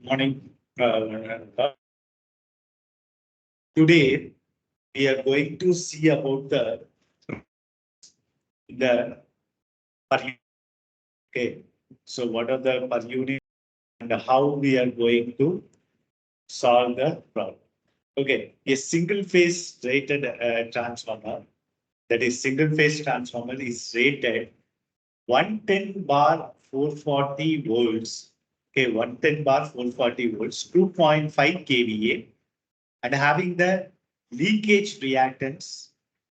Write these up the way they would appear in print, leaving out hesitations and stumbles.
Morning. Today we are going to see about the per unit. Okay. So what are the per unit and how we are going to solve the problem? Okay. A single phase rated transformer, that is single phase transformer, is rated 110 bar 440 volts. Okay, 110 bar 440 volts, 2.5 kVA, and having the leakage reactance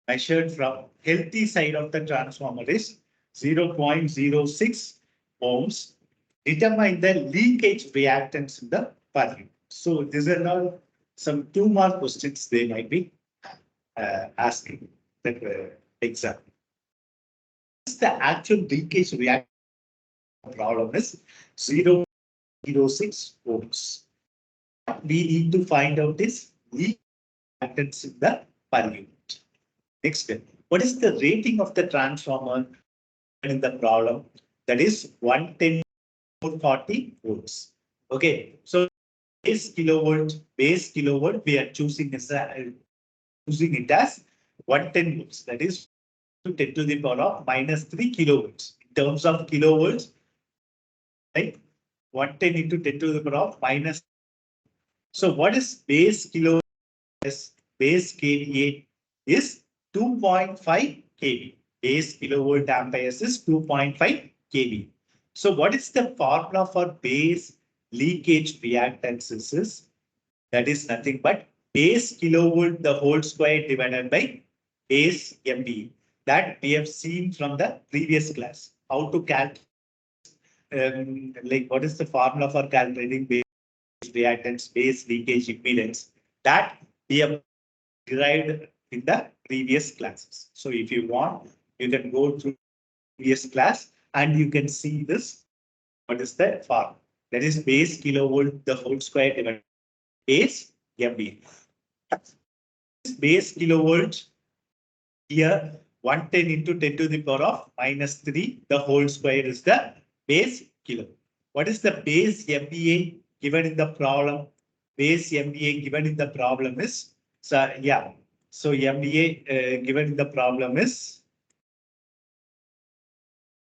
measured from healthy side of the transformer is 0.06 ohms. Determine the leakage reactance in the per unit. So these are now some 2 mark questions they might be asking that exam. The actual leakage reactance problem is 0.06 ohms. We need to find out is leakage reactance in the per unit. Next step. What is the rating of the transformer in the problem? That is 110 440 volts. Okay, so base kilovolt, we are choosing it as 110 volts. That is 10 to the power of -3 kilovolts. In terms of kilovolts, right? 110 into 10 to the power of minus. So what is base kilovolt? Base kVA is 2.5 kV. Base kilovolt amperes is 2.5 kV. So what is the formula for base leakage reactances is? That is nothing but base kilovolt the whole square divided by base MVA. That we have seen from the previous class. How to calculate, like what is the formula for calculating base reactance, base leakage impedance? That we have derived in the previous classes. So if you want, you can go through previous class and you can see this. What is the formula? That is base kilovolt the whole square divided by base MVA. Base kilovolt here 110 into 10 to the power of -3. The whole square is the base kilo. What is the base MVA given in the problem? Base MVA given in the problem is, so yeah. So MVA given in the problem is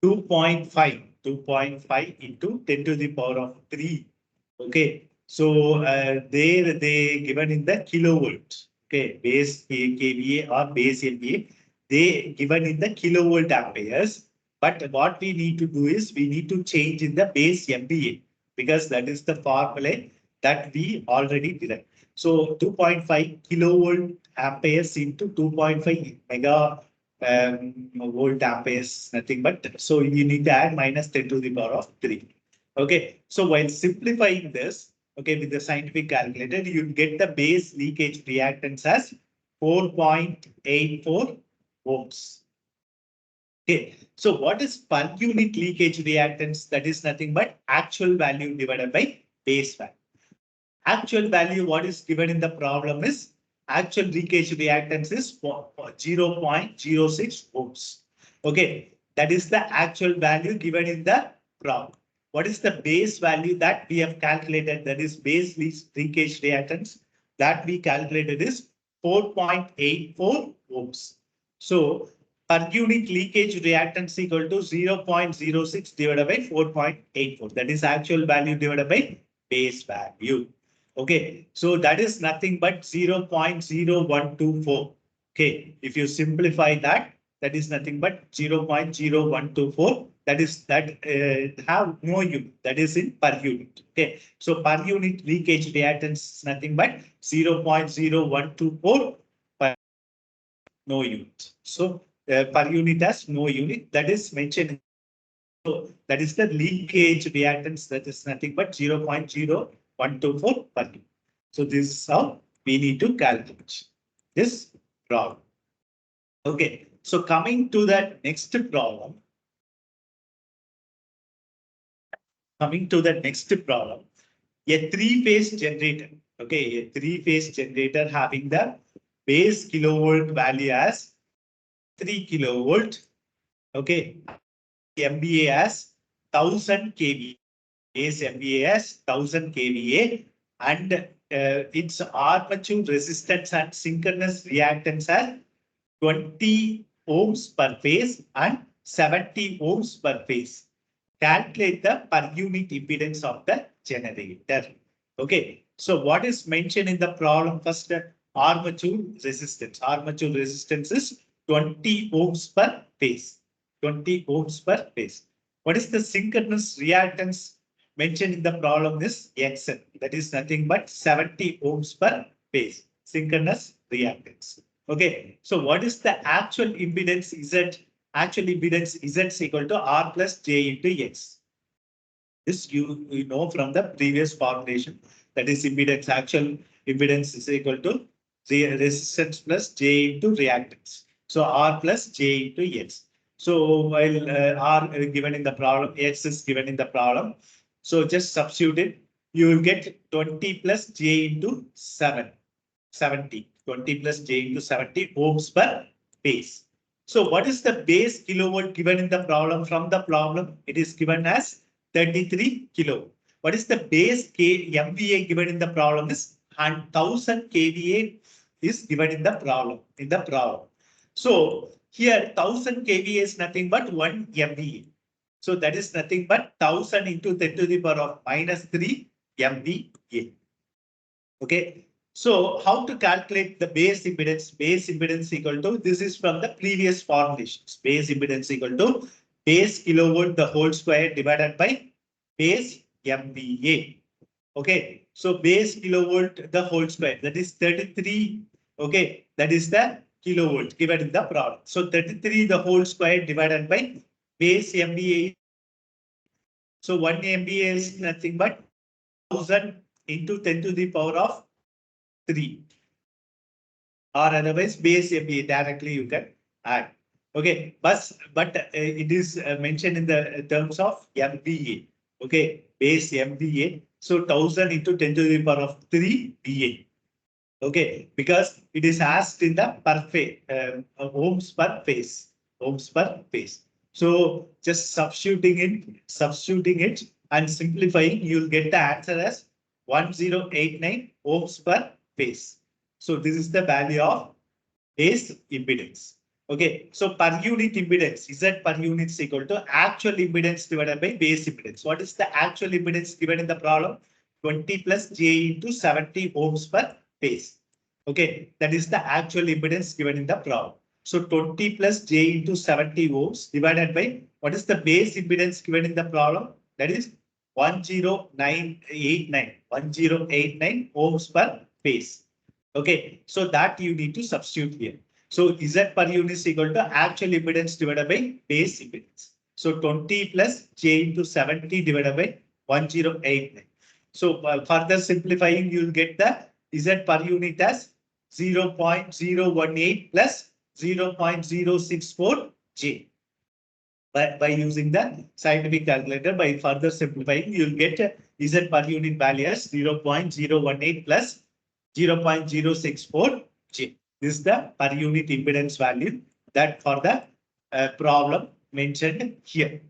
2.5 into 10 to the power of 3. Okay. So they given in the kilovolt. Okay, base kVA or base MVA, they given in the kilovolt amperes. But what we need to do is we need to change in the base MVA because that is the formula that we already derived. So 2.5 kilovolt amperes into 2.5 mega volt amperes, nothing but. So you need to add -10 to the power of 3. Okay, so while simplifying this, okay, with the scientific calculator, you get the base leakage reactance as 4.84 ohms. Okay, so what is per unit leakage reactance? That is nothing but actual value divided by base value. Actual value, what is given in the problem is actual leakage reactance is 0.06 ohms. Okay, that is the actual value given in the problem. What is the base value that we have calculated? That is base leakage reactance that we calculated is 4.84 ohms. So per unit leakage reactance equal to 0.06 divided by 4.84. That is actual value divided by base value. Okay, so that is nothing but 0.0124. Okay, if you simplify that, that is nothing but 0.0124. That is have no unit. That is in per unit. Okay, so per unit leakage reactance is nothing but 0.0124 per no unit. So per unit has no unit. That is mentioned. So that is the leakage reactance. That is nothing but 0.0124 per unit. So this is how we need to calculate this problem. Okay, so coming to the next problem. Coming to the next problem, a three-phase generator. Okay, a three-phase generator having the base kilovolt value as 3 kilovolt. Okay, MVA as 1000 kV. base MVA as 1000 kVA, and its armature resistance and synchronous reactance as 20 ohms per phase and 70 ohms per phase. Calculate the per unit impedance of the generator. Okay, so what is mentioned in the problem? First, armature resistance. Armature resistance is 20 ohms per phase. 20 ohms per phase. What is the synchronous reactance mentioned in the problem is Xn. That is nothing but 70 ohms per phase. Synchronous reactance. Okay, so what is the actual impedance Z? Actual impedance Z is equal to R plus J into X. This you know from the previous formulation. That is impedance. Actual impedance is equal to resistance plus J into reactance. So R plus J into X. So while R given in the problem, X is given in the problem. So just substitute it. You will get 20 plus J into 70. 20 plus J into 70 ohms per phase. So what is the base kilowatt given in the problem? From the problem, it is given as 33 kilo. What is the base MVA given in the problem is 1000 kVA is given in the problem. So here 1000 kVA is nothing but 1 MVA. So that is nothing but 1000 into 10 to the power of minus 3 MVA. Okay. So how to calculate the base impedance? Base impedance equal to, this is from the previous formulations. Base impedance equal to base kilovolt the whole square divided by base MVA. Okay. So base kilovolt the whole square, that is 33. Okay. That is the kilovolt given in the problem. So 33 the whole square divided by base MVA. So 1 MVA is nothing but 1000 into 10 to the power of 3, or otherwise base MVA directly you can add. Okay, but it is mentioned in the terms of MVA. Okay, base MVA. So 1000 into 10 to the power of 3 VA. Okay, because it is asked in the per phase, ohms per phase. Ohms per phase. So just substituting it and simplifying, you'll get the answer as 1089 ohms per phase. So this is the value of base impedance. Okay, so per unit impedance, Z per unit is equal to actual impedance divided by base impedance. What is the actual impedance given in the problem? 20 plus J into 70 ohms per phase. Okay, that is the actual impedance given in the problem. So 20 plus J into 70 ohms divided by what is the base impedance given in the problem? That is 1089 ohms per phase. Okay, so that you need to substitute here. So Z per unit is equal to actual impedance divided by base impedance. So 20 plus J into 70 divided by 1089. So further simplifying, you will get the Z per unit as 0.018 plus 0.064 J. By using the scientific calculator, by further simplifying, you will get Z per unit value as 0.018 plus 0.064 J. This is the per unit impedance value that for the problem mentioned here.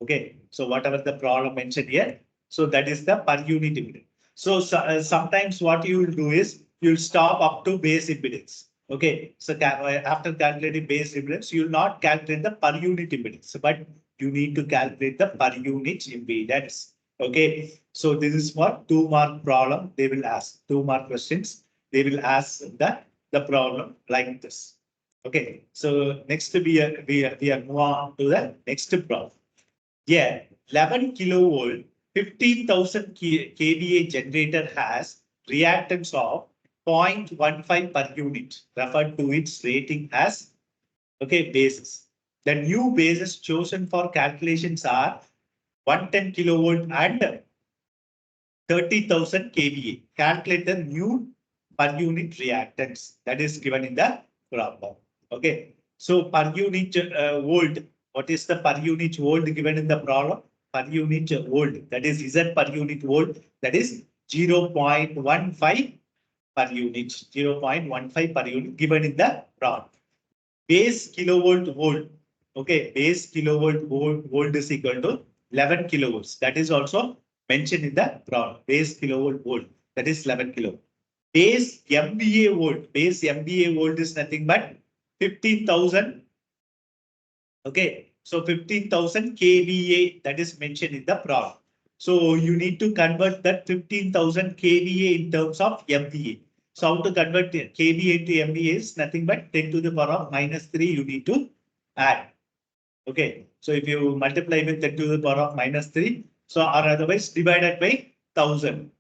Okay, so whatever the problem mentioned here, so that is the per unit impedance. So sometimes what you will do is you'll stop up to base impedance. Okay, so after calculating base impedance, you will not calculate the per unit impedance, but you need to calculate the per unit impedance. Okay, so this is for 2-mark problem. They will ask 2-mark questions. They will ask the problem like this. Okay, so next we are move on to the next problem. Yeah, 11 kilovolt, 15,000 kVA generator has reactance of 0.15 per unit, referred to its rating as, okay, bases. The new bases chosen for calculations are 110 kilovolt and 30,000 kVA. Calculate the new per unit reactance that is given in the problem. Okay, so per unit volt. What is the per unit volt given in the problem? Per unit volt, that is Z per unit volt, that is 0.15 per unit, 0.15 per unit given in the problem. Base kilovolt volt, okay, base kilovolt volt is equal to 11 kilovolts. That is also mentioned in the problem. Base kilovolt volt. That is 11 kilovolt. Base MVA volt. Base MVA volt is nothing but 15,000. Okay. So 15,000 kVA, that is mentioned in the problem. So you need to convert that 15,000 kVA in terms of MVA. So how to convert kVA into MVA is nothing but 10 to the power of minus 3 you need to add. Okay. So if you multiply with 10 to the power of minus 3, so or otherwise divided by 1000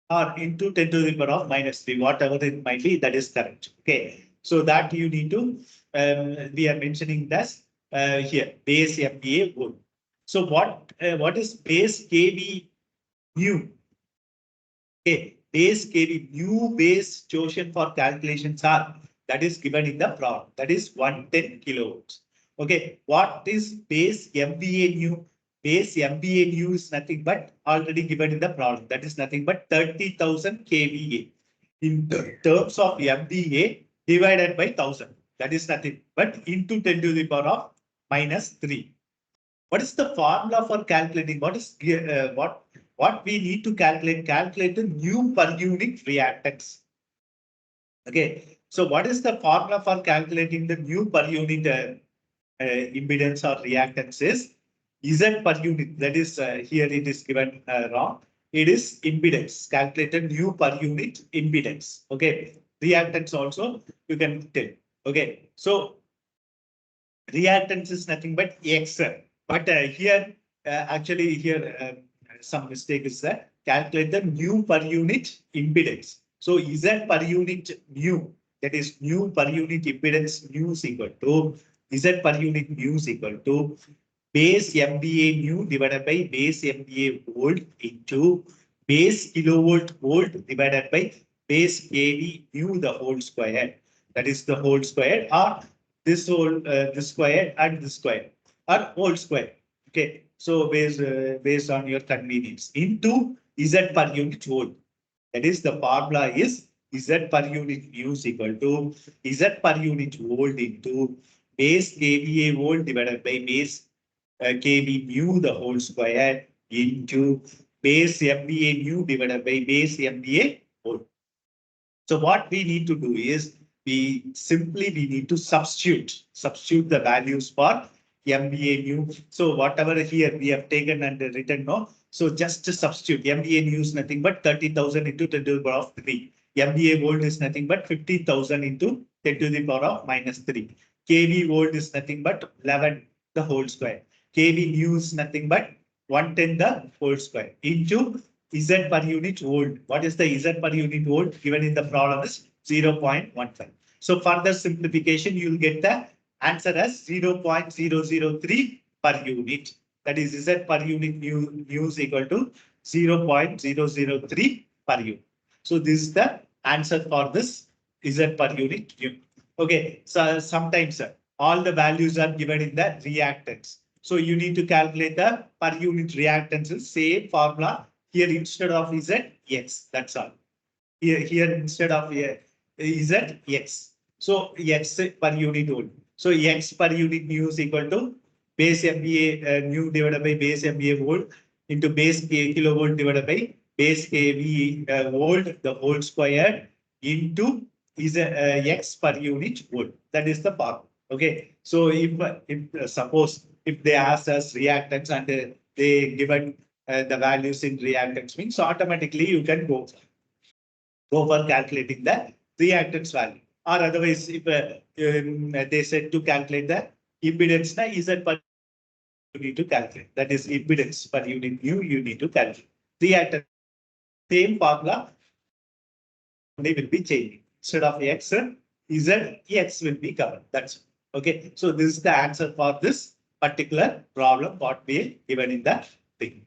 or into 10 to the power of minus 3, whatever it might be, that is correct. Okay. So that you need to, we are mentioning this here, base MVA volt. So what is base kV new? Okay, base kV new base chosen for calculations are, that is given in the problem. That is 110 kilovolts. Okay, what is base MVA new? Base MVA new is nothing but already given in the problem. That is nothing but 30,000 kVA. In terms of MVA divided by 1000. That is nothing but into 10 to the power of minus 3. What is the formula for calculating? What is what we need to calculate? Calculate the new per unit reactance. Okay. So what is the formula for calculating the new per unit impedance or reactance is Z per unit. That is here it is given wrong. It is impedance. Calculated new per unit impedance. Okay. Reactance also you can tell. Okay. So reactance is nothing but X. But here actually here some mistake is that calculate the new per unit impedance. So Z per unit new, that is new per unit impedance new is equal to Z per unit new is equal to base MVA new divided by base MVA volt into base kilovolt volt divided by base kV new the whole square. That is the whole square or this whole this square and this square or whole square. Okay, so based on your convenience into Z per unit volt. That is the formula is Z per unit mu is equal to Z per unit volt into base kVA volt divided by base kV mu the whole square into base MVA mu divided by base MVA volt. So what we need to do is we need to substitute the values for MVA new. So whatever here we have taken and written no. So just to substitute MVA new is nothing but 30,000 into 10 to the power of 3. MVA volt is nothing but 50,000 into 10 to the power of minus 3. kV volt is nothing but 11 the whole square. kV new is nothing but 110 the whole square into Z per unit volt. What is the Z per unit volt given in the problem is 0.15. So further simplification, you will get the answer as 0.003 per unit. That is Z per unit mu is equal to 0.003 per unit. So this is the answer for this Z per unit mu. Okay, so sometimes all the values are given in the reactance. So you need to calculate the per unit reactance, same formula. Here instead of Z, X. That's all. Here instead of Z, X. So X per unit volt. So X per unit mu is equal to base MVA mu divided by base MVA volt into base kilovolt divided by base kV volt the whole square into is X per unit volt. That is the part. Okay. So if suppose if they ask us reactance and they given the values in reactance means, so automatically you can go for calculating the reactance value. Or otherwise, if they said to calculate the impedance, na Z per you need to calculate. That is impedance per unit mu you need to calculate. Reactance, same formula, they will be changing. Instead of X, Z, X will be covered. That's okay. So this is the answer for this particular problem what we given in the thing.